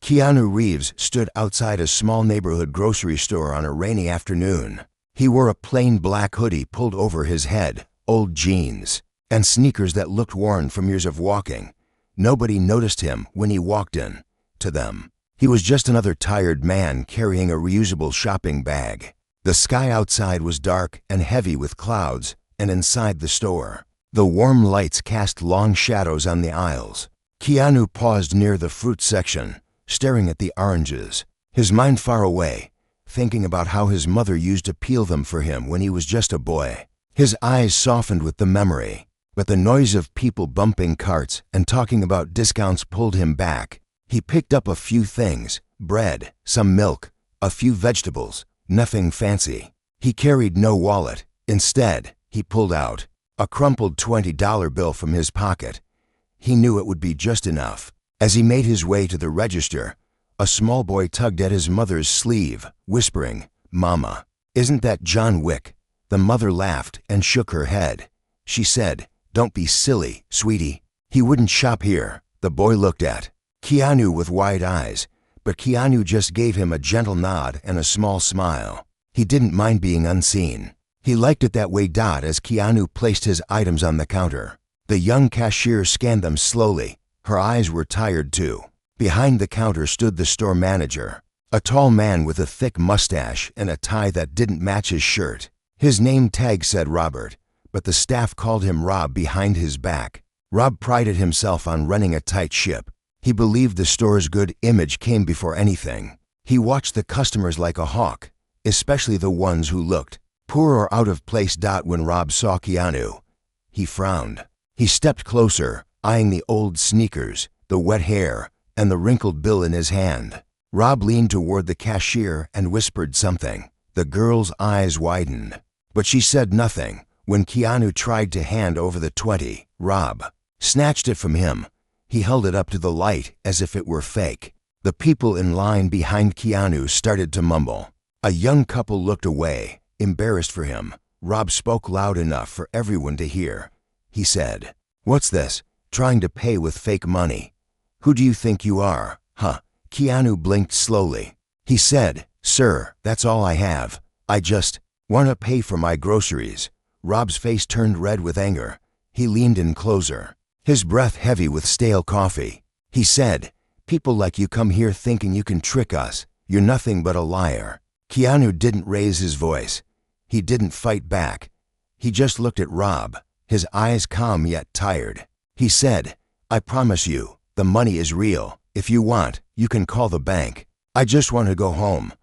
Keanu Reeves stood outside a small neighborhood grocery store on a rainy afternoon. He wore a plain black hoodie pulled over his head, old jeans, and sneakers that looked worn from years of walking. Nobody noticed him when he walked in. To them, he was just another tired man carrying a reusable shopping bag. The sky outside was dark and heavy with clouds, and inside the store, the warm lights cast long shadows on the aisles. Keanu paused near the fruit section, staring at the oranges, his mind far away, thinking about how his mother used to peel them for him when he was just a boy. His eyes softened with the memory, but the noise of people bumping carts and talking about discounts pulled him back. He picked up a few things: bread, some milk, a few vegetables, nothing fancy. He carried no wallet. Instead, he pulled out a crumpled $20 bill from his pocket. He knew it would be just enough. As he made his way to the register, a small boy tugged at his mother's sleeve, whispering, "Mama, isn't that John Wick?" The mother laughed and shook her head. She said, "Don't be silly, sweetie. He wouldn't shop here." The boy looked at Keanu with wide eyes, but Keanu just gave him a gentle nod and a small smile. He didn't mind being unseen. He liked it that way. As Keanu placed his items on the counter, the young cashier scanned them slowly. Her eyes were tired too. Behind the counter stood the store manager, a tall man with a thick mustache and a tie that didn't match his shirt. His name tag said Robert, but the staff called him Rob behind his back. Rob prided himself on running a tight ship. He believed the store's good image came before anything. He watched the customers like a hawk, especially the ones who looked poor or out of place. When Rob saw Keanu, he frowned. He stepped closer, eyeing the old sneakers, the wet hair, and the wrinkled bill in his hand. Rob leaned toward the cashier and whispered something. The girl's eyes widened, but she said nothing. When Keanu tried to hand over the 20, Rob snatched it from him. He held it up to the light as if it were fake. The people in line behind Keanu started to mumble. A young couple looked away, embarrassed for him. Rob spoke loud enough for everyone to hear. He said, "What's this? Trying to pay with fake money? Who do you think you are, huh?" Keanu blinked slowly. He said, "Sir, that's all I have. I just want to pay for my groceries." Rob's face turned red with anger. He leaned in closer, his breath heavy with stale coffee. He said, "People like you come here thinking you can trick us. You're nothing but a liar." Keanu didn't raise his voice. He didn't fight back. He just looked at Rob, his eyes calm yet tired. He said, "I promise you, the money is real. If you want, you can call the bank. I just want to go home."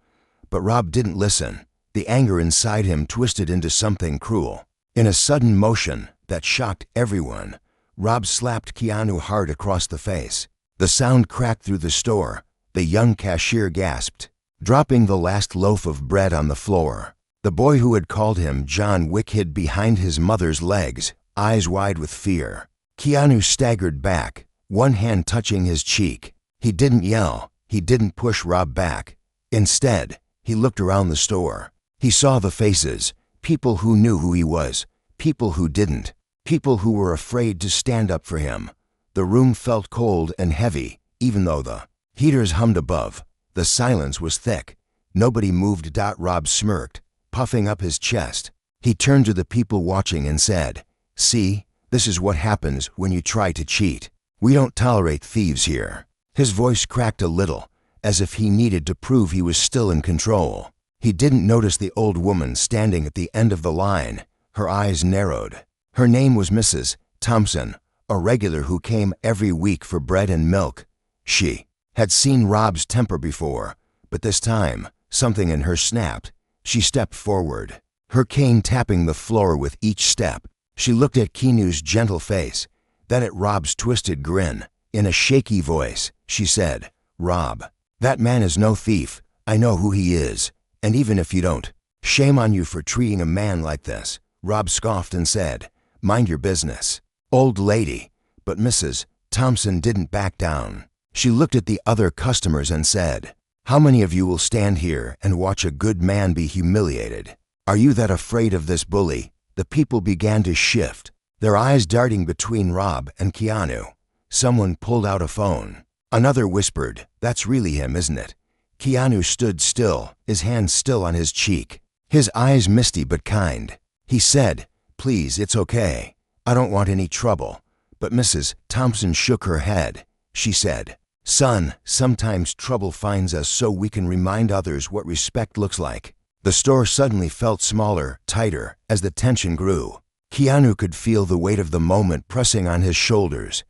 But Rob didn't listen. The anger inside him twisted into something cruel. In a sudden motion that shocked everyone, Rob slapped Keanu hard across the face. The sound cracked through the store. The young cashier gasped, dropping the last loaf of bread on the floor. The boy who had called him John Wick hid behind his mother's legs, eyes wide with fear. Keanu staggered back, one hand touching his cheek. He didn't yell. He didn't push Rob back. Instead, he looked around the store. He saw the faces, people who knew who he was, people who didn't, people who were afraid to stand up for him. The room felt cold and heavy, even though the heaters hummed above. The silence was thick. Nobody moved. Rob smirked, puffing up his chest. He turned to the people watching and said, "See, this is what happens when you try to cheat. We don't tolerate thieves here." His voice cracked a little, as if he needed to prove he was still in control. He didn't notice the old woman standing at the end of the line. Her eyes narrowed. Her name was Mrs. Thompson, a regular who came every week for bread and milk. She had seen Rob's temper before, but this time, something in her snapped. She stepped forward, her cane tapping the floor with each step. She looked at Keanu's gentle face, then at Rob's twisted grin. In a shaky voice, she said, "Rob, that man is no thief. I know who he is. And even if you don't, shame on you for treating a man like this." Rob scoffed and said, "Mind your business, old lady." But Mrs. Thompson didn't back down. She looked at the other customers and said, "How many of you will stand here and watch a good man be humiliated? Are you that afraid of this bully?" The people began to shift, their eyes darting between Rob and Keanu. Someone pulled out a phone. Another whispered, "That's really him, isn't it?" Keanu stood still, his hand still on his cheek, his eyes misty but kind. He said, "Please, it's okay. I don't want any trouble." But Mrs. Thompson shook her head. She said, "Son, sometimes trouble finds us so we can remind others what respect looks like." The store suddenly felt smaller, tighter, as the tension grew. Keanu could feel the weight of the moment pressing on his shoulders.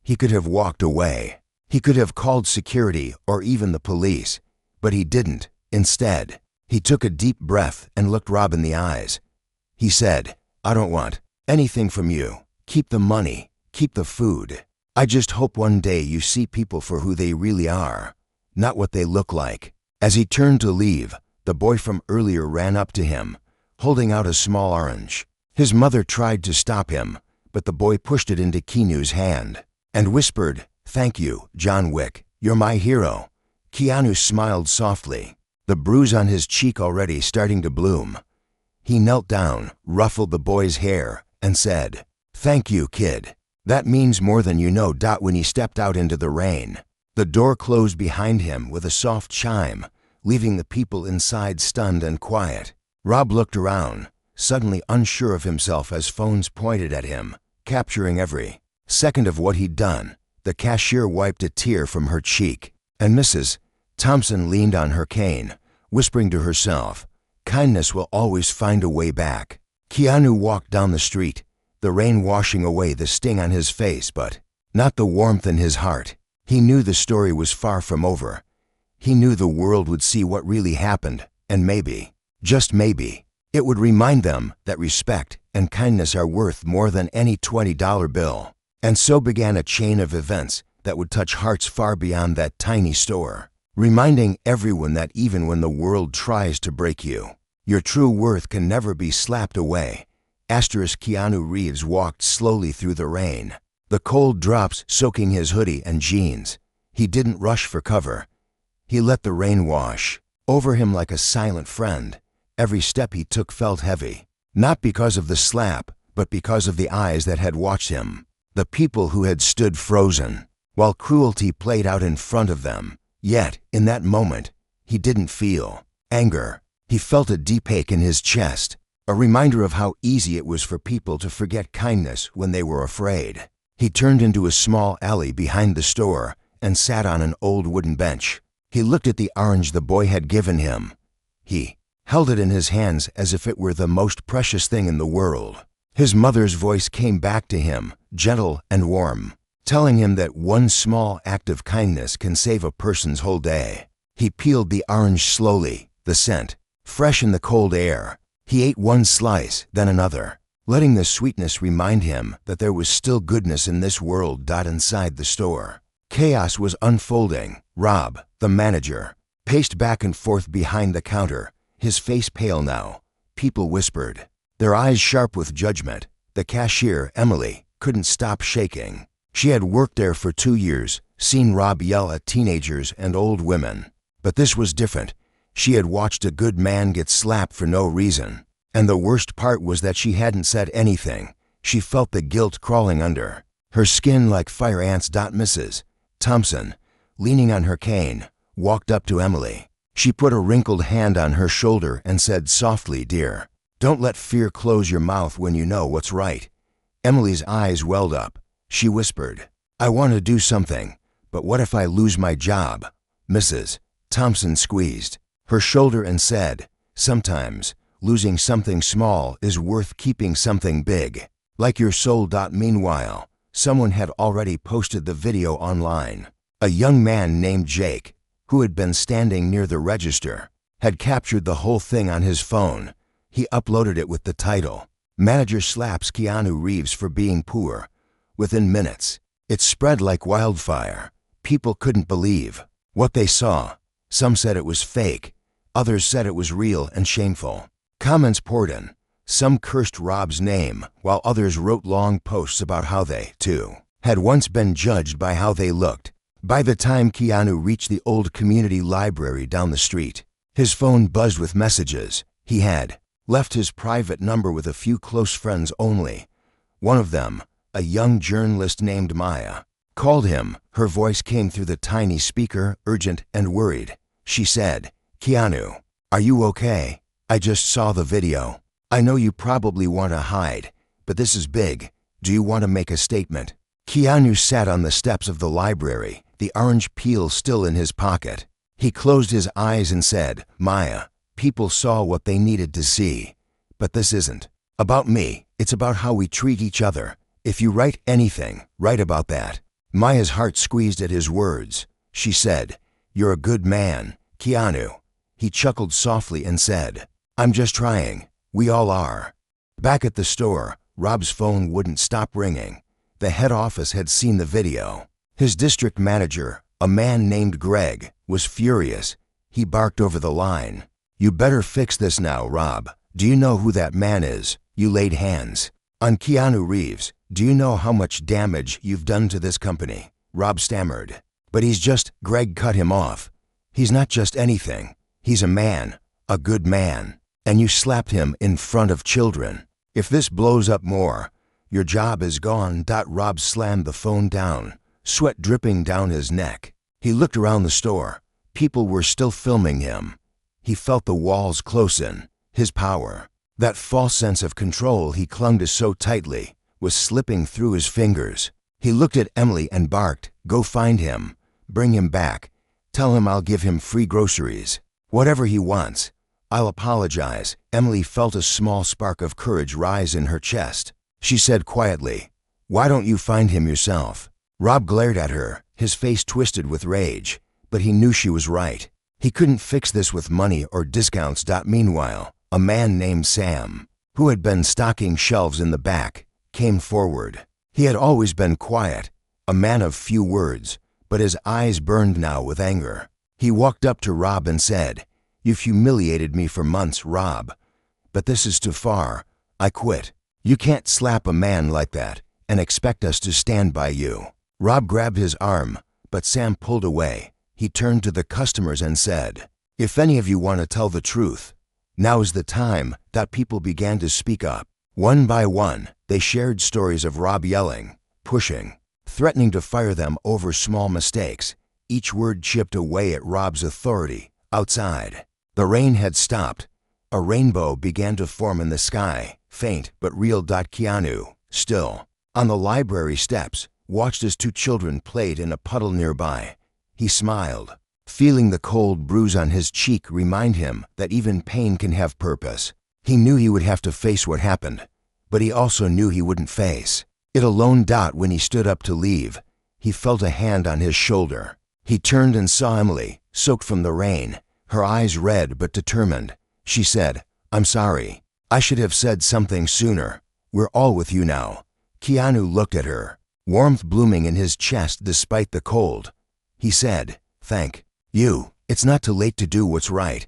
He could have walked away. He could have called security or even the police, but he didn't. Instead, he took a deep breath and looked Rob in the eyes. He said, "I don't want anything from you. Keep the money, keep the food. I just hope one day you see people for who they really are, not what they look like." As he turned to leave, the boy from earlier ran up to him, holding out a small orange. His mother tried to stop him, but the boy pushed it into Keanu's hand and whispered, "Thank you, John Wick. You're my hero." Keanu smiled softly, the bruise on his cheek already starting to bloom. He knelt down, ruffled the boy's hair, and said, "Thank you, kid. That means more than you know." When he stepped out into the rain, the door closed behind him with a soft chime, leaving the people inside stunned and quiet. Rob looked around, suddenly unsure of himself as phones pointed at him, capturing every second of what he'd done. The cashier wiped a tear from her cheek, and Mrs. Thompson leaned on her cane, whispering to herself, "Kindness will always find a way back." Keanu walked down the street, the rain washing away the sting on his face, but not the warmth in his heart. He knew the story was far from over. He knew the world would see what really happened, and maybe, just maybe, it would remind them that respect and kindness are worth more than any $20 bill. And so began a chain of events that would touch hearts far beyond that tiny store, reminding everyone that even when the world tries to break you, your true worth can never be slapped away. Keanu Reeves walked slowly through the rain, the cold drops soaking his hoodie and jeans. He didn't rush for cover. He let the rain wash over him like a silent friend. Every step he took felt heavy, not because of the slap, but because of the eyes that had watched him, the people who had stood frozen while cruelty played out in front of them. Yet, in that moment, he didn't feel anger. He felt a deep ache in his chest, a reminder of how easy it was for people to forget kindness when they were afraid. He turned into a small alley behind the store and sat on an old wooden bench. He looked at the orange the boy had given him. He held it in his hands as if it were the most precious thing in the world. His mother's voice came back to him, gentle and warm, telling him that one small act of kindness can save a person's whole day. He peeled the orange slowly, the scent fresh in the cold air. He ate one slice, then another, letting the sweetness remind him that there was still goodness in this world. Inside the store, chaos was unfolding. Rob, the manager, paced back and forth behind the counter, his face pale now. People whispered, their eyes sharp with judgment. The cashier, Emily, couldn't stop shaking. She had worked there for 2 years, seen Rob yell at teenagers and old women. But this was different. She had watched a good man get slapped for no reason. And the worst part was that she hadn't said anything. She felt the guilt crawling under her skin like fire ants. Mrs. Thompson, leaning on her cane, walked up to Emily. She put a wrinkled hand on her shoulder and said softly, "Dear, don't let fear close your mouth when you know what's right." Emily's eyes welled up. She whispered, "I want to do something, but what if I lose my job?" Mrs. Thompson squeezed her shoulder and said, "Sometimes losing something small is worth keeping something big, like your soul." Meanwhile, someone had already posted the video online. A young man named Jake, who had been standing near the register, had captured the whole thing on his phone. He uploaded it with the title, "Manager Slaps Keanu Reeves for Being Poor." Within minutes, it spread like wildfire. People couldn't believe what they saw. Some said it was fake. Others said it was real and shameful. Comments poured in. Some cursed Rob's name, while others wrote long posts about how they, too, had once been judged by how they looked. By the time Keanu reached the old community library down the street, his phone buzzed with messages. He had left his private number with a few close friends only. One of them, a young journalist named Maya, Called him. Her voice came through the tiny speaker, urgent and worried. She said, "Keanu, are you okay? I just saw the video. I know you probably want to hide, but this is big. Do you want to make a statement?" Keanu sat on the steps of the library, the orange peel still in his pocket. He closed his eyes and said, "Maya, people saw what they needed to see. But this isn't about me. It's about how we treat each other. If you write anything, write about that." Maya's heart squeezed at his words. She said, "You're a good man, Keanu." He chuckled softly and said, "I'm just trying. We all are." Back at the store, Rob's phone wouldn't stop ringing. The head office had seen the video. His district manager, a man named Greg, was furious. He barked over the line, "You better fix this now, Rob. Do you know who that man is? You laid hands on KeanuReeves. Do you know how much damage you've done to this company?" Rob stammered. "But he's just—" Greg cut him off. "He's not just anything. He's a man, a good man. And you slapped him in front of children. If this blows up more, your job is gone." Rob slammed the phone down, sweat dripping down his neck. He looked around the store. People were still filming him. He felt the walls close in. His power, that false sense of control he clung to so tightly, was slipping through his fingers. He looked at Emily and barked, "Go find him. Bring him back. Tell him I'll give him free groceries. Whatever he wants. I'll apologize." Emily felt a small spark of courage rise in her chest. She said quietly, "Why don't you find him yourself?" Rob glared at her, his face twisted with rage, but he knew she was right. He couldn't fix this with money or discounts. Meanwhile, a man named Sam, who had been stocking shelves in the back, came forward. He had always been quiet, a man of few words, but his eyes burned now with anger. He walked up to Rob and said, "You've humiliated me for months, Rob. But this is too far. I quit. You can't slap a man like that and expect us to stand by you." Rob grabbed his arm, but Sam pulled away. He turned to the customers and said, "If any of you want to tell the truth, now is the time." People began to speak up. One by one, they shared stories of Rob yelling, pushing, threatening to fire them over small mistakes. Each word chipped away at Rob's authority. Outside, the rain had stopped. A rainbow began to form in the sky, faint but real. Keanu, still on the library steps, watched as two children played in a puddle nearby. He smiled, feeling the cold bruise on his cheek remind him that even pain can have purpose. He knew he would have to face what happened, but he also knew he wouldn't face it alone. When he stood up to leave, he felt a hand on his shoulder. He turned and saw Emily, soaked from the rain, her eyes red but determined. She said, "I'm sorry. I should have said something sooner. We're all with you now." Keanu looked at her, warmth blooming in his chest despite the cold. He said, "Thank you. It's not too late to do what's right."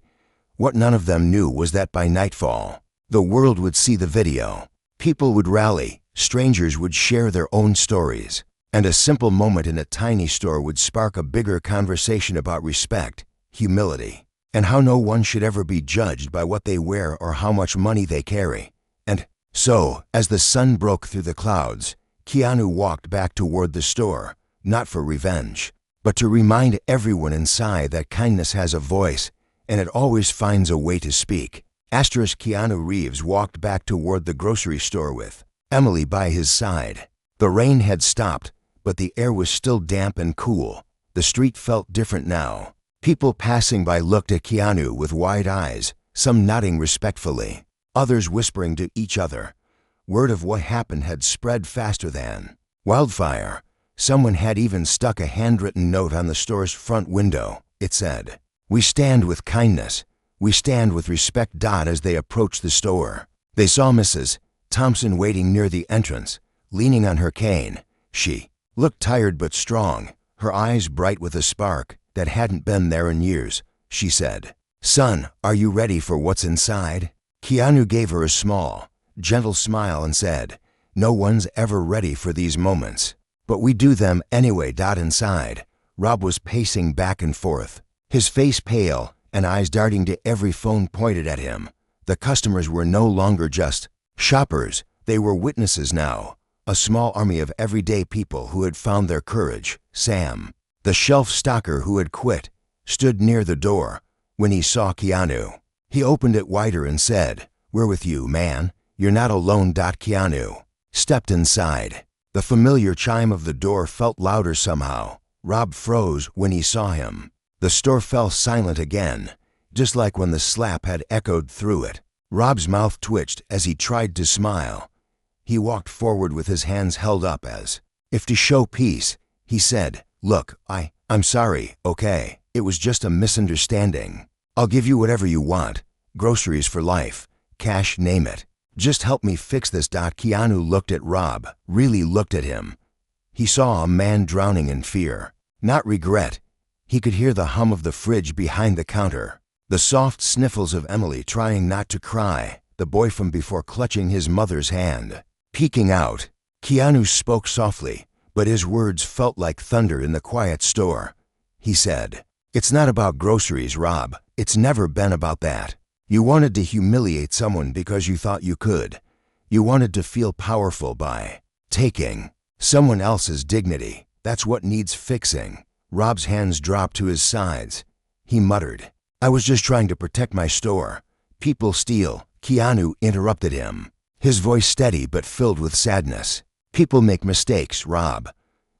What none of them knew was that by nightfall, the world would see the video. People would rally, strangers would share their own stories, and a simple moment in a tiny store would spark a bigger conversation about respect, humility, and how no one should ever be judged by what they wear or how much money they carry. And so, as the sun broke through the clouds, Keanu walked back toward the store, not for revenge, but to remind everyone inside that kindness has a voice, and it always finds a way to speak. KeanuReeves walked back toward the grocery store with Emily by his side. The rain had stopped, but the air was still damp and cool. The street felt different now. People passing by looked at Keanu with wide eyes, some nodding respectfully, others whispering to each other. Word of what happened had spread faster than wildfire. Someone had even stuck a handwritten note on the store's front window. It said, "We stand with kindness. We stand with respect." As they approached the store, they saw Mrs. Thompson waiting near the entrance, leaning on her cane. She looked tired but strong, her eyes bright with a spark that hadn't been there in years. She said, "Son, are you ready for what's inside?" Keanu gave her a small, gentle smile and said, "No one's ever ready for these moments, but we do them anyway." Inside, Rob was pacing back and forth, his face pale and eyes darting to every phone pointed at him. The customers were no longer just shoppers, they were witnesses now, A small army of everyday people who had found their courage. Sam, the shelf stocker who had quit, stood near the door when he saw Keanu. He opened it wider and said, "We're with you, man. You're not alone." Keanu stepped inside. The familiar chime of the door felt louder somehow. Rob froze when he saw him. The store fell silent again, just like when the slap had echoed through it. Rob's mouth twitched as he tried to smile. He walked forward with his hands held up as if to show peace. He said, "Look, I'm sorry, okay? It was just a misunderstanding. I'll give you whatever you want. Groceries for life. Cash, name it. Just help me fix this." Keanu looked at Rob, really looked at him. He saw a man drowning in fear, not regret. He could hear the hum of the fridge behind the counter, the soft sniffles of Emily trying not to cry, the boy from before clutching his mother's hand. Peeking out, Keanu spoke softly, but his words felt like thunder in the quiet store. He said, "It's not about groceries, Rob. It's never been about that. You wanted to humiliate someone because you thought you could. You wanted to feel powerful by taking someone else's dignity. That's what needs fixing." Rob's hands dropped to his sides. He muttered, "I was just trying to protect my store. People steal." Keanu interrupted him, his voice steady but filled with sadness. "People make mistakes, Rob.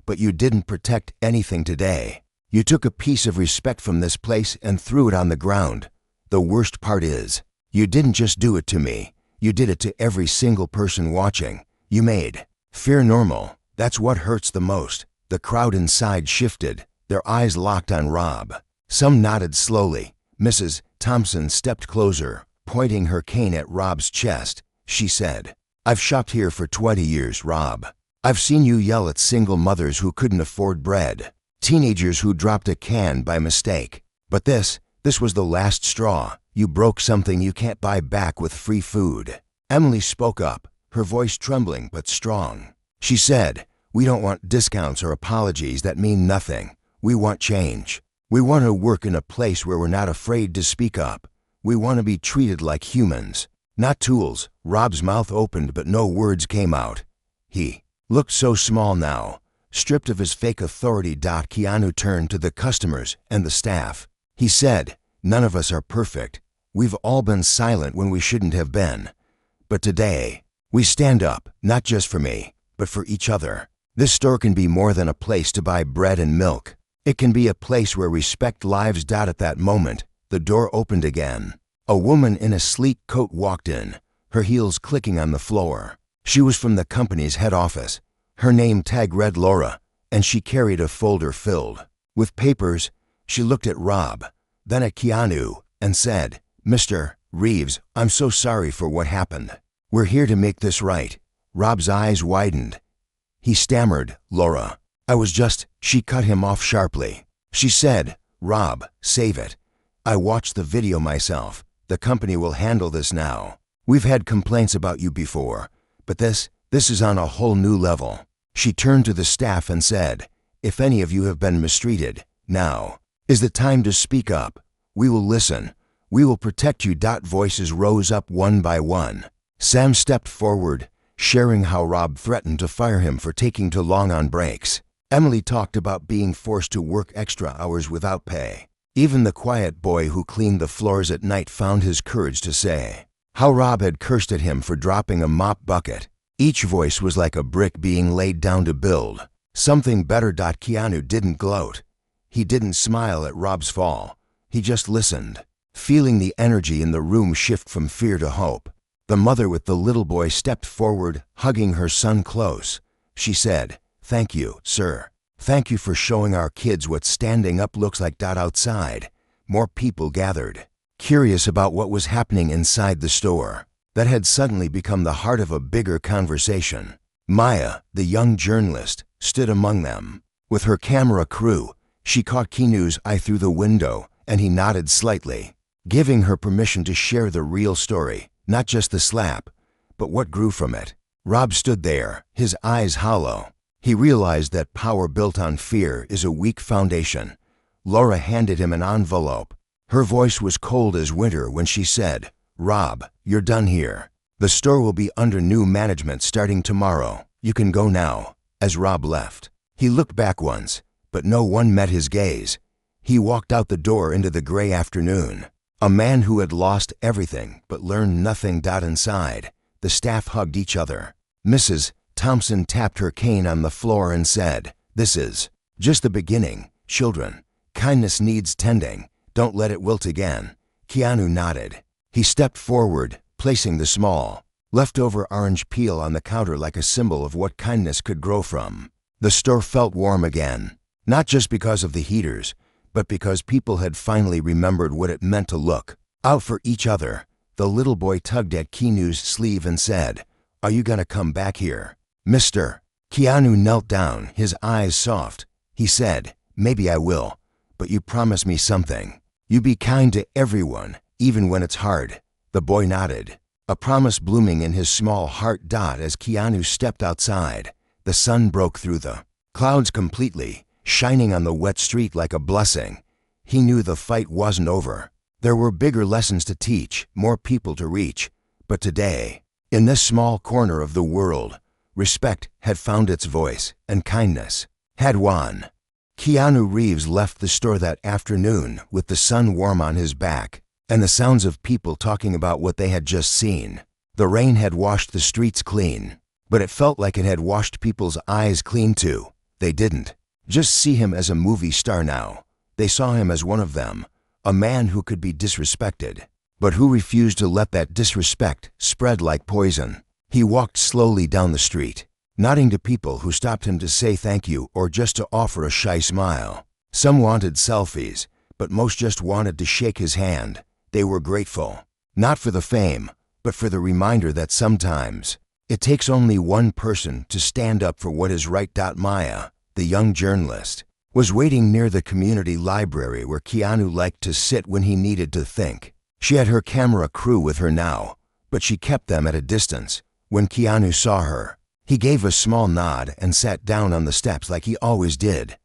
But you didn't protect anything today. You took a piece of respect from this place and threw it on the ground. The worst part is, you didn't just do it to me. You did it to every single person watching. You made fear normal. That's what hurts the most." The crowd inside shifted, their eyes locked on Rob. Some nodded slowly. Mrs. Thompson stepped closer, pointing her cane at Rob's chest. She said, "I've shopped here for 20 years, Rob. I've seen you yell at single mothers who couldn't afford bread, teenagers who dropped a can by mistake. But this was the last straw. You broke something you can't buy back with free food." Emily spoke up, her voice trembling but strong. She said, "We don't want discounts or apologies that mean nothing. We want change. We want to work in a place where we're not afraid to speak up. We want to be treated like humans, not tools." Rob's mouth opened but no words came out. He looked so small now, stripped of his fake authority. Keanu turned to the customers and the staff. He said, "None of us are perfect. We've all been silent when we shouldn't have been. But today, we stand up, not just for me, but for each other. This store can be more than a place to buy bread and milk. It can be a place where respect lives." At that moment, the door opened again. A woman in a sleek coat walked in, her heels clicking on the floor. She was from the company's head office. Her name tag read Laura, and she carried a folder filled with papers. She looked at Rob, then at Keanu, and said, "Mr. Reeves, I'm so sorry for what happened. We're here to make this right." Rob's eyes widened. He stammered, "Laura, I was just..." She cut him off sharply. She said, "Rob, save it. I watched the video myself. The company will handle this now. We've had complaints about you before, but this is on a whole new level." She turned to the staff and said, "If any of you have been mistreated, now is the time to speak up. We will listen. We will protect you." Voices rose up one by one. Sam stepped forward, sharing how Rob threatened to fire him for taking too long on breaks. Emily talked about being forced to work extra hours without pay. Even the quiet boy who cleaned the floors at night found his courage to say how Rob had cursed at him for dropping a mop bucket. Each voice was like a brick being laid down to build something better. Keanu didn't gloat. He didn't smile at Rob's fall. He just listened, feeling the energy in the room shift from fear to hope. The mother with the little boy stepped forward, hugging her son close. She said, "Thank you, sir. Thank you for showing our kids what standing up looks like." Outside, more people gathered, curious about what was happening inside the store that had suddenly become the heart of a bigger conversation. Maya, the young journalist, stood among them. With her camera crew, she caught Keanu's eye through the window, and he nodded slightly, giving her permission to share the real story, not just the slap, but what grew from it. Rob stood there, his eyes hollow. He realized that power built on fear is a weak foundation. Laura handed him an envelope. Her voice was cold as winter when she said, "Rob, you're done here. The store will be under new management starting tomorrow. You can go now. As Rob left, he looked back once, but no one met his gaze. He walked out the door into the gray afternoon. A man who had lost everything but learned nothing. Inside, the staff hugged each other. Mrs. Thompson tapped her cane on the floor and said, "This is just the beginning, children. Kindness needs tending. Don't let it wilt again." Keanu nodded. He stepped forward, placing the small, leftover orange peel on the counter like a symbol of what kindness could grow from. The store felt warm again, not just because of the heaters, but because people had finally remembered what it meant to look out for each other. The little boy tugged at Keanu's sleeve and said, "Are you gonna come back here, mister?" Keanu knelt down, his eyes soft. He said, "Maybe I will, but you promise me something. You be kind to everyone, even when it's hard." The boy nodded, a promise blooming in his small heart. As Keanu stepped outside, the sun broke through the clouds completely, shining on the wet street like a blessing. He knew the fight wasn't over. There were bigger lessons to teach, more people to reach. But today, in this small corner of the world, respect had found its voice, and kindness had won. Keanu Reeves left the store that afternoon with the sun warm on his back and the sounds of people talking about what they had just seen. The rain had washed the streets clean, but it felt like it had washed people's eyes clean too. They didn't just see him as a movie star now. They saw him as one of them, a man who could be disrespected, but who refused to let that disrespect spread like poison. He walked slowly down the street, nodding to people who stopped him to say thank you or just to offer a shy smile. Some wanted selfies, but most just wanted to shake his hand. They were grateful, not for the fame, but for the reminder that sometimes it takes only one person to stand up for what is right. Maya, the young journalist, was waiting near the community library where Keanu liked to sit when he needed to think. She had her camera crew with her now, but she kept them at a distance. When Keanu saw her, he gave a small nod and sat down on the steps like he always did.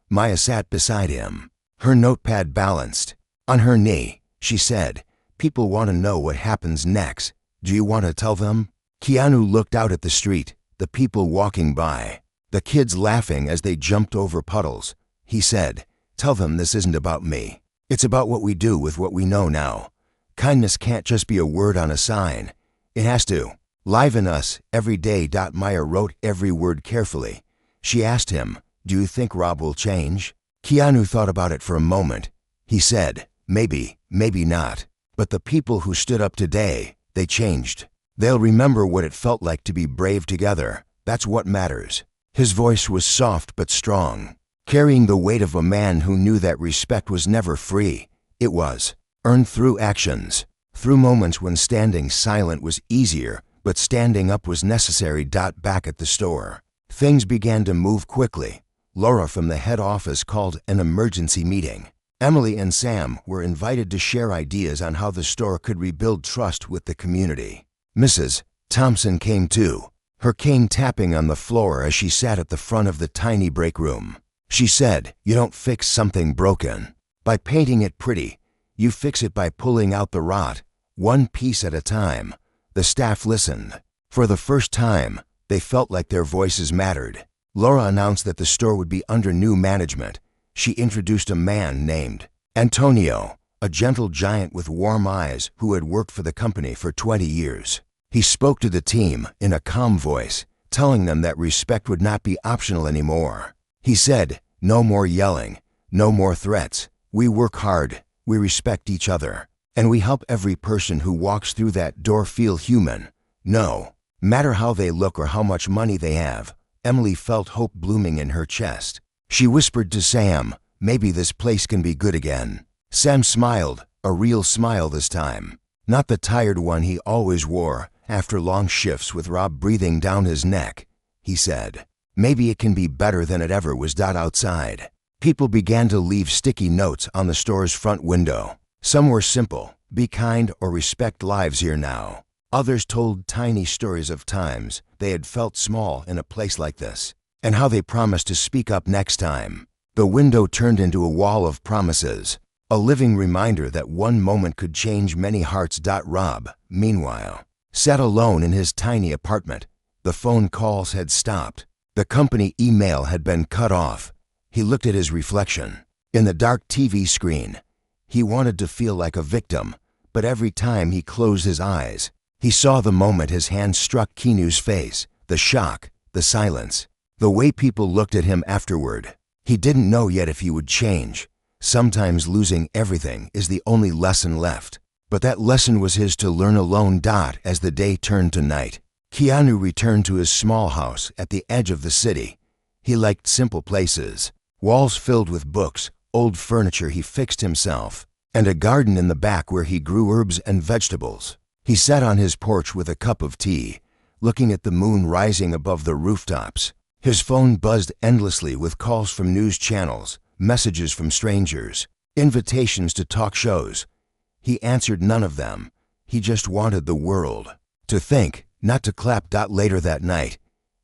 Maya sat beside him, her notepad balanced on her knee. She said, "People want to know what happens next. Do you want to tell them?" Keanu looked out at the street, the people walking by, the kids laughing as they jumped over puddles. He said, "Tell them this isn't about me. It's about what we do with what we know now. Kindness can't just be a word on a sign. It has to live in us every day." Maya wrote every word carefully. She asked him, "Do you think Rob will change?" Keanu thought about it for a moment. He said, "Maybe, maybe not. But the people who stood up today, they changed. They'll remember what it felt like to be brave together. That's what matters." His voice was soft but strong, carrying the weight of a man who knew that respect was never free. It was earned through actions, through moments when standing silent was easier, but standing up was necessary. Back at the store, things began to move quickly. Laura from the head office called an emergency meeting. Emily and Sam were invited to share ideas on how the store could rebuild trust with the community. Mrs. Thompson came too, her cane tapping on the floor as she sat at the front of the tiny break room. She said, "You don't fix something broken by painting it pretty. You fix it by pulling out the rot, one piece at a time." The staff listened. For the first time, they felt like their voices mattered. Laura announced that the store would be under new management. She introduced a man named Antonio, a gentle giant with warm eyes who had worked for the company for 20 years. He spoke to the team in a calm voice, telling them that respect would not be optional anymore. He said, "No more yelling, no more threats. We work hard, we respect each other, and we help every person who walks through that door feel human. No matter how they look or how much money they have." Emily felt hope blooming in her chest. She whispered to Sam, "Maybe this place can be good again." Sam smiled, a real smile this time, not the tired one he always wore after long shifts with Rob breathing down his neck. He said, "Maybe it can be better than it ever was." Outside, people began to leave sticky notes on the store's front window. Some were simple, "Be kind or respect lives here now." Others told tiny stories of times they had felt small in a place like this, and how they promised to speak up next time. The window turned into a wall of promises, a living reminder that one moment could change many hearts. Rob, meanwhile, sat alone in his tiny apartment. The phone calls had stopped. The company email had been cut off. He looked at his reflection in the dark TV screen. He wanted to feel like a victim, but every time he closed his eyes, he saw the moment his hand struck Keanu's face, the shock, the silence, the way people looked at him afterward. He didn't know yet if he would change. Sometimes losing everything is the only lesson left. But that lesson was his to learn alone. As the day turned to night, Keanu returned to his small house at the edge of the city. He liked simple places, walls filled with books, old furniture he fixed himself, and a garden in the back where he grew herbs and vegetables. He sat on his porch with a cup of tea, looking at the moon rising above the rooftops. His phone buzzed endlessly with calls from news channels, messages from strangers, invitations to talk shows. He answered none of them. He just wanted the world to think, not to clap. Later that night,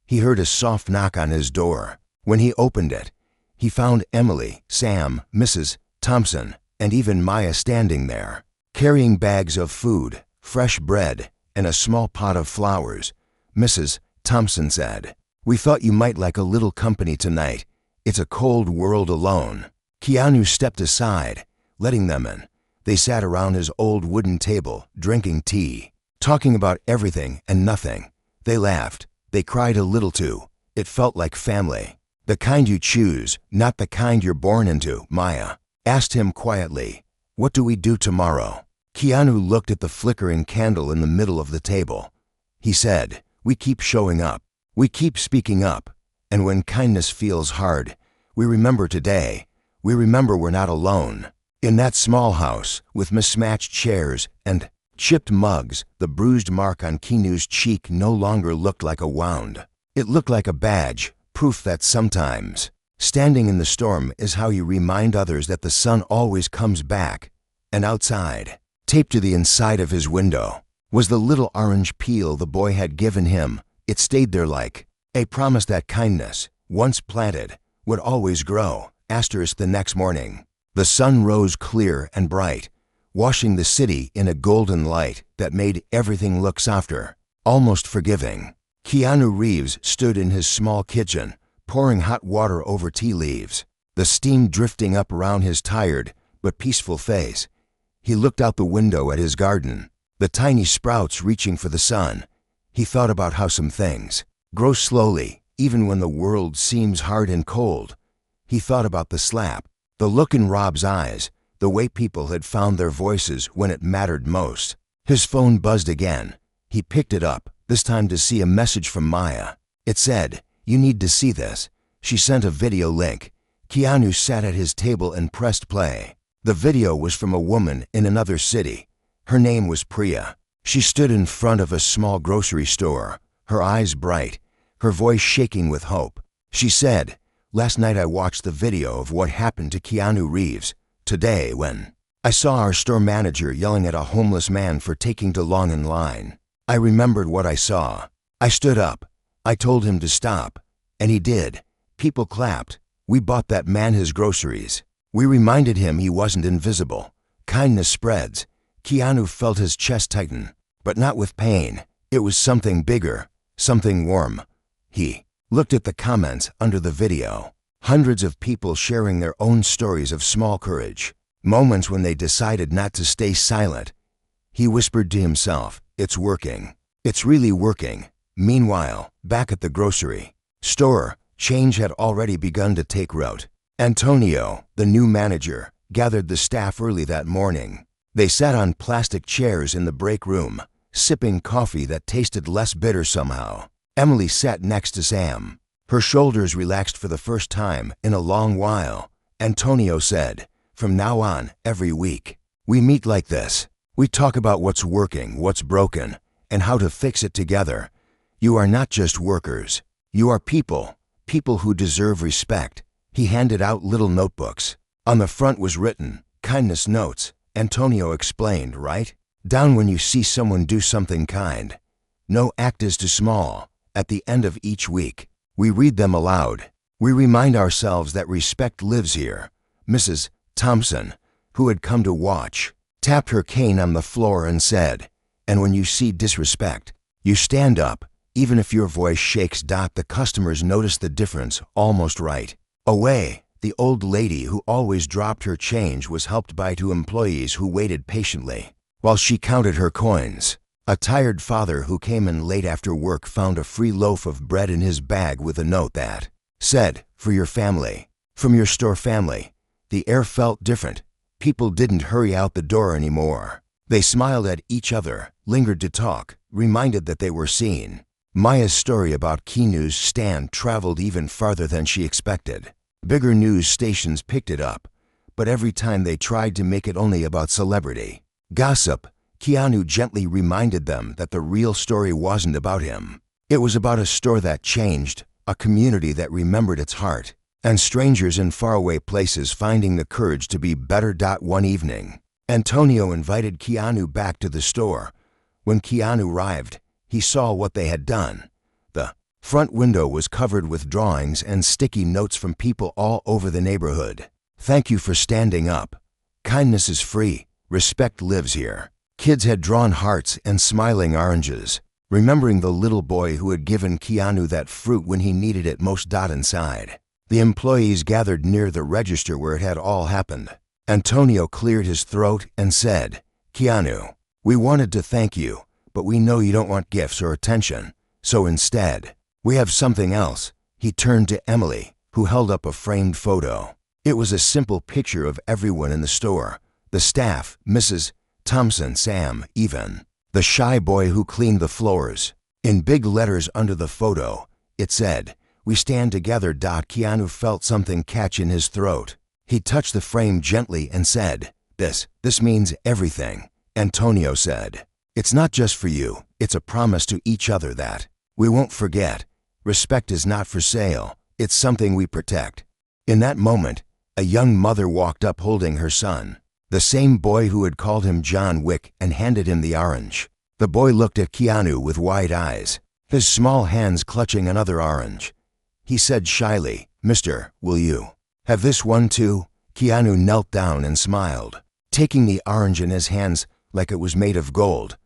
he heard a soft knock on his door. When he opened it, he found Emily, Sam, Mrs. Thompson, and even Maya standing there, carrying bags of food, fresh bread, and a small pot of flowers. Mrs. Thompson said, "We thought you might like a little company tonight. It's a cold world alone." Keanu stepped aside, letting them in. They sat around his old wooden table, drinking tea, talking about everything and nothing. They laughed. They cried a little too. It felt like family. "The kind you choose, not the kind you're born into," Maya asked him quietly. "What do we do tomorrow?" Keanu looked at the flickering candle in the middle of the table. He said, "We keep showing up. We keep speaking up. And when kindness feels hard, we remember today. We remember we're not alone." In that small house, with mismatched chairs and chipped mugs, the bruised mark on Keanu's cheek no longer looked like a wound. It looked like a badge, proof that sometimes standing in the storm is how you remind others that the sun always comes back. And outside, taped to the inside of his window, was the little orange peel the boy had given him. It stayed there like a promise that kindness, once planted, would always grow. The next morning, the sun rose clear and bright, washing the city in a golden light that made everything look softer, almost forgiving. Keanu Reeves stood in his small kitchen, pouring hot water over tea leaves, the steam drifting up around his tired but peaceful face. He looked out the window at his garden, the tiny sprouts reaching for the sun. He thought about how some things grow slowly, even when the world seems hard and cold. He thought about the slap, the look in Rob's eyes, the way people had found their voices when it mattered most. His phone buzzed again. He picked it up, this time to see a message from Maya. It said, "You need to see this." She sent a video link. Keanu sat at his table and pressed play. The video was from a woman in another city. Her name was Priya. She stood in front of a small grocery store, her eyes bright, her voice shaking with hope. She said, "Last night I watched the video of what happened to Keanu Reeves. Today, when I saw our store manager yelling at a homeless man for taking too long in line, I remembered what I saw. I stood up. I told him to stop. And he did. People clapped. We bought that man his groceries. We reminded him he wasn't invisible. Kindness spreads." Keanu felt his chest tighten, but not with pain. It was something bigger, something warm. He looked at the comments under the video. Hundreds of people sharing their own stories of small courage, moments when they decided not to stay silent. He whispered to himself, "It's working. It's really working." Meanwhile, back at the grocery store, change had already begun to take root. Antonio, the new manager, gathered the staff early that morning. They sat on plastic chairs in the break room, sipping coffee that tasted less bitter somehow. Emily sat next to Sam. Her shoulders relaxed for the first time in a long while. Antonio said, "From now on, every week, we meet like this. We talk about what's working, what's broken, and how to fix it together. You are not just workers. You are people, people who deserve respect." He handed out little notebooks. On the front was written, "Kindness Notes." Antonio explained, "Write down when you see someone do something kind. No act is too small. At the end of each week, we read them aloud. We remind ourselves that respect lives here." Mrs. Thompson, who had come to watch, tapped her cane on the floor and said, "And when you see disrespect, you stand up, Even if your voice shakes, the customers notice the difference almost right away. The old lady who always dropped her change was helped by two employees who waited patiently while she counted her coins. A tired father who came in late after work found a free loaf of bread in his bag with a note that said, "For your family, from your store family." The air felt different. People didn't hurry out the door anymore. They smiled at each other, lingered to talk, reminded that they were seen. Maya's story about Keanu's stand traveled even farther than she expected. Bigger news stations picked it up, but every time they tried to make it only about celebrity gossip, Keanu gently reminded them that the real story wasn't about him. It was about a store that changed, a community that remembered its heart, and strangers in faraway places finding the courage to be better. One evening, Antonio invited Keanu back to the store. When Keanu arrived, he saw what they had done. The front window was covered with drawings and sticky notes from people all over the neighborhood. "Thank you for standing up. Kindness is free. Respect lives here." Kids had drawn hearts and smiling oranges, remembering the little boy who had given Keanu that fruit when he needed it most. Inside, the employees gathered near the register where it had all happened. Antonio cleared his throat and said, "Keanu, we wanted to thank you, but we know you don't want gifts or attention, so instead, we have something else." He turned to Emily, who held up a framed photo. It was a simple picture of everyone in the store, the staff, Mrs. Thompson, Sam, even the shy boy who cleaned the floors. In big letters under the photo, it said, "We stand together." Keanu felt something catch in his throat. He touched the frame gently and said, This means everything." Antonio said, "It's not just for you, it's a promise to each other that we won't forget. Respect is not for sale, it's something we protect." In that moment, a young mother walked up holding her son, the same boy who had called him John Wick, and handed him the orange. The boy looked at Keanu with wide eyes, his small hands clutching another orange. He said shyly, "Mister, will you have this one too?" Keanu knelt down and smiled, taking the orange in his hands like it was made of gold.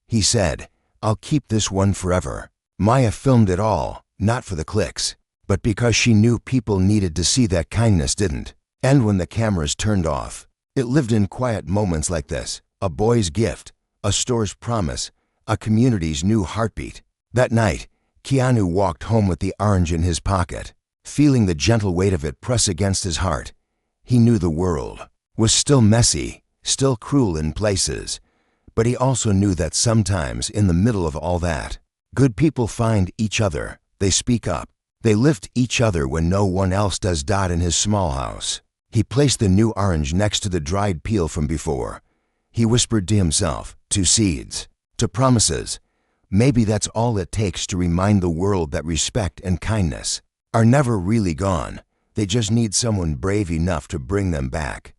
He said, "I'll keep this one forever." Maya filmed it all, not for the clicks, but because she knew people needed to see that kindness didn't end when the cameras turned off. It lived in quiet moments like this: a boy's gift, a store's promise, a community's new heartbeat. That night, Keanu walked home with the orange in his pocket, feeling the gentle weight of it press against his heart. He knew the world was still messy, still cruel in places, but he also knew that sometimes in the middle of all that, good people find each other, they speak up, they lift each other when no one else does. In his small house, he placed the new orange next to the dried peel from before. He whispered to himself, to seeds, to promises. Maybe that's all it takes to remind the world that respect and kindness are never really gone. They just need someone brave enough to bring them back.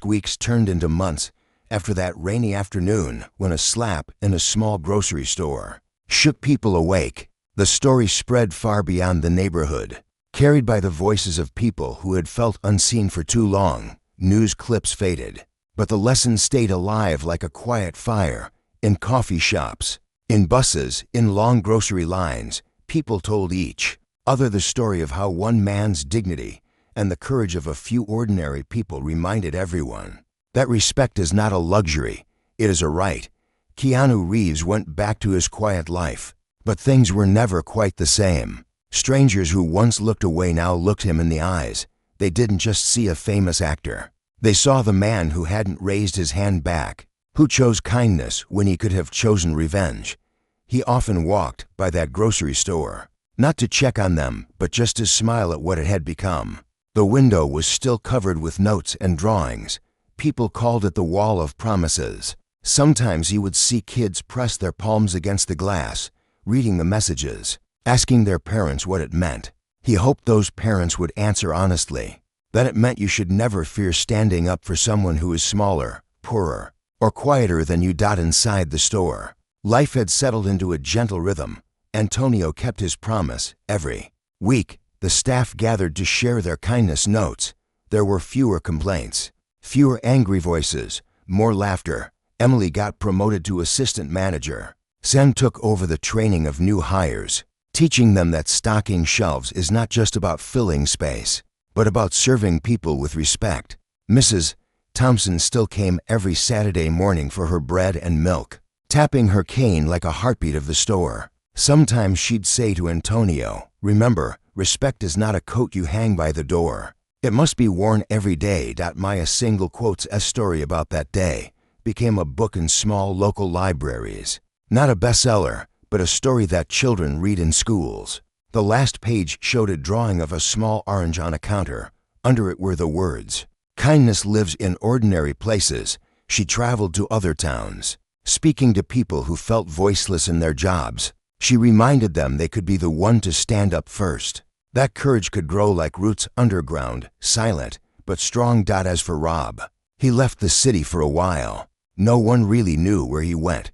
Weeks turned into months after that rainy afternoon when a slap in a small grocery store shook people awake. The story spread far beyond the neighborhood, carried by the voices of people who had felt unseen for too long. News clips faded, but the lesson stayed alive like a quiet fire. In coffee shops, in buses, in long grocery lines, people told each other the story of how one man's dignity and the courage of a few ordinary people reminded everyone that respect is not a luxury, it is a right. Keanu Reeves went back to his quiet life, but things were never quite the same. Strangers who once looked away now looked him in the eyes. They didn't just see a famous actor. They saw the man who hadn't raised his hand back, who chose kindness when he could have chosen revenge. He often walked by that grocery store, not to check on them, but just to smile at what it had become. The window was still covered with notes and drawings. People called it the wall of promises. Sometimes he would see kids press their palms against the glass, reading the messages, asking their parents what it meant. He hoped those parents would answer honestly, that it meant you should never fear standing up for someone who is smaller, poorer, or quieter than you. Inside the store, life had settled into a gentle rhythm. Antonio kept his promise. Every week, the staff gathered to share their kindness notes. There were fewer complaints, fewer angry voices, more laughter. Emily got promoted to assistant manager. Sam took over the training of new hires, teaching them that stocking shelves is not just about filling space, but about serving people with respect. Mrs. Thompson still came every Saturday morning for her bread and milk, tapping her cane like a heartbeat of the store. Sometimes she'd say to Antonio, "Remember, respect is not a coat you hang by the door. It must be worn every day." My single quotes a story about that day became a book in small local libraries. Not a bestseller, but a story that children read in schools. The last page showed a drawing of a small orange on a counter. Under it were the words, "Kindness lives in ordinary places." She traveled to other towns, speaking to people who felt voiceless in their jobs. She reminded them they could be the one to stand up first. That courage could grow like roots underground, silent, but strong. As for Rob, he left the city for a while. No one really knew where he went.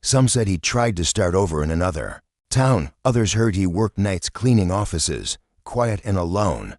Some said he tried to start over in another town. Others heard he worked nights cleaning offices, quiet and alone.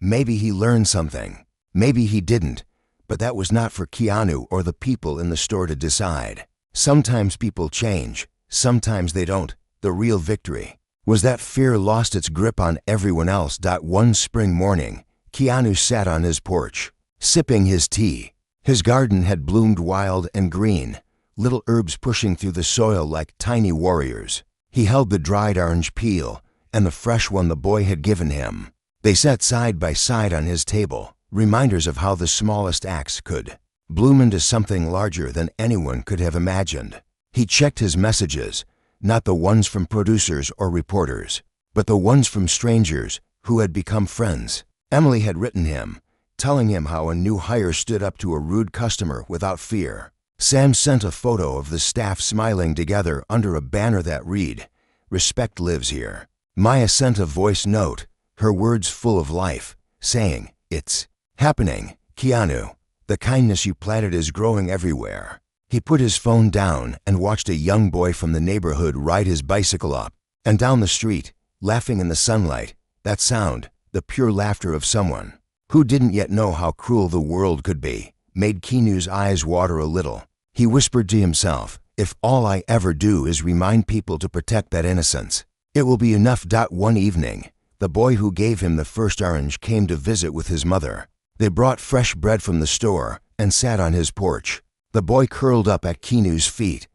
Maybe he learned something. Maybe he didn't. But that was not for Keanu or the people in the store to decide. Sometimes people change. Sometimes they don't. The real victory was that fear lost its grip on everyone else. One spring morning, Keanu sat on his porch, sipping his tea. His garden had bloomed wild and green, little herbs pushing through the soil like tiny warriors. He held the dried orange peel and the fresh one the boy had given him. They sat side by side on his table, reminders of how the smallest acts could bloom into something larger than anyone could have imagined. He checked his messages, not the ones from producers or reporters, but the ones from strangers who had become friends. Emily had written him, telling him how a new hire stood up to a rude customer without fear. Sam sent a photo of the staff smiling together under a banner that read, "Respect lives here." Maya sent a voice note, her words full of life, saying, "It's happening, Keanu. The kindness you planted is growing everywhere." He put his phone down and watched a young boy from the neighborhood ride his bicycle up and down the street, laughing in the sunlight. That sound, the pure laughter of someone who didn't yet know how cruel the world could be, made Keanu's eyes water a little. He whispered to himself, "If all I ever do is remind people to protect that innocence, it will be enough." One evening, the boy who gave him the first orange came to visit with his mother. They brought fresh bread from the store and sat on his porch. The boy curled up at Keanu's feet.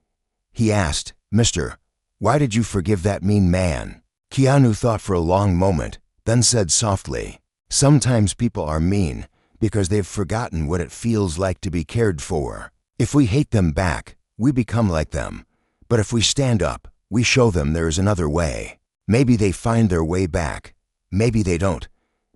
He asked, "Mister, why did you forgive that mean man?" Keanu thought for a long moment, then said softly, "Sometimes people are mean because they've forgotten what it feels like to be cared for. If we hate them back, we become like them. But if we stand up, we show them there is another way. Maybe they find their way back. Maybe they don't.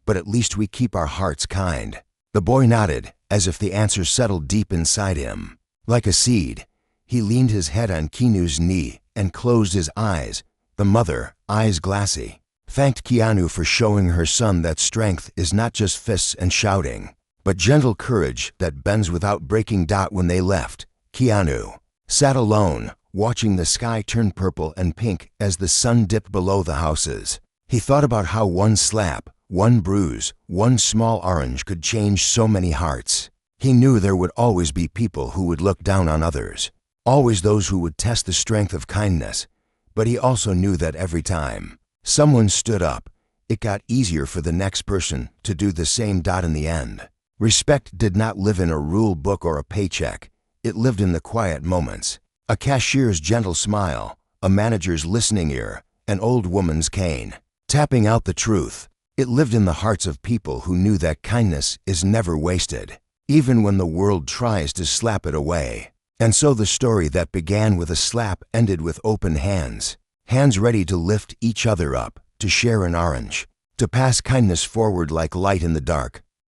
But at least we keep our hearts kind." The boy nodded, as if the answer settled deep inside him. Like a seed, he leaned his head on Keanu's knee and closed his eyes. The mother, eyes glassy, thanked Keanu for showing her son that strength is not just fists and shouting, but gentle courage that bends without breaking. When they left, Keanu sat alone, watching the sky turn purple and pink as the sun dipped below the houses. He thought about how one slap, one bruise, one small orange could change so many hearts. He knew there would always be people who would look down on others, always those who would test the strength of kindness. But he also knew that every time someone stood up, it got easier for the next person to do the same. In the end, respect did not live in a rule book or a paycheck. It lived in the quiet moments. A cashier's gentle smile, a manager's listening ear, an old woman's cane, tapping out the truth. It lived in the hearts of people who knew that kindness is never wasted, even when the world tries to slap it away. And so the story that began with a slap ended with open hands, hands ready to lift each other up, to share an orange, to pass kindness forward like light in the dark.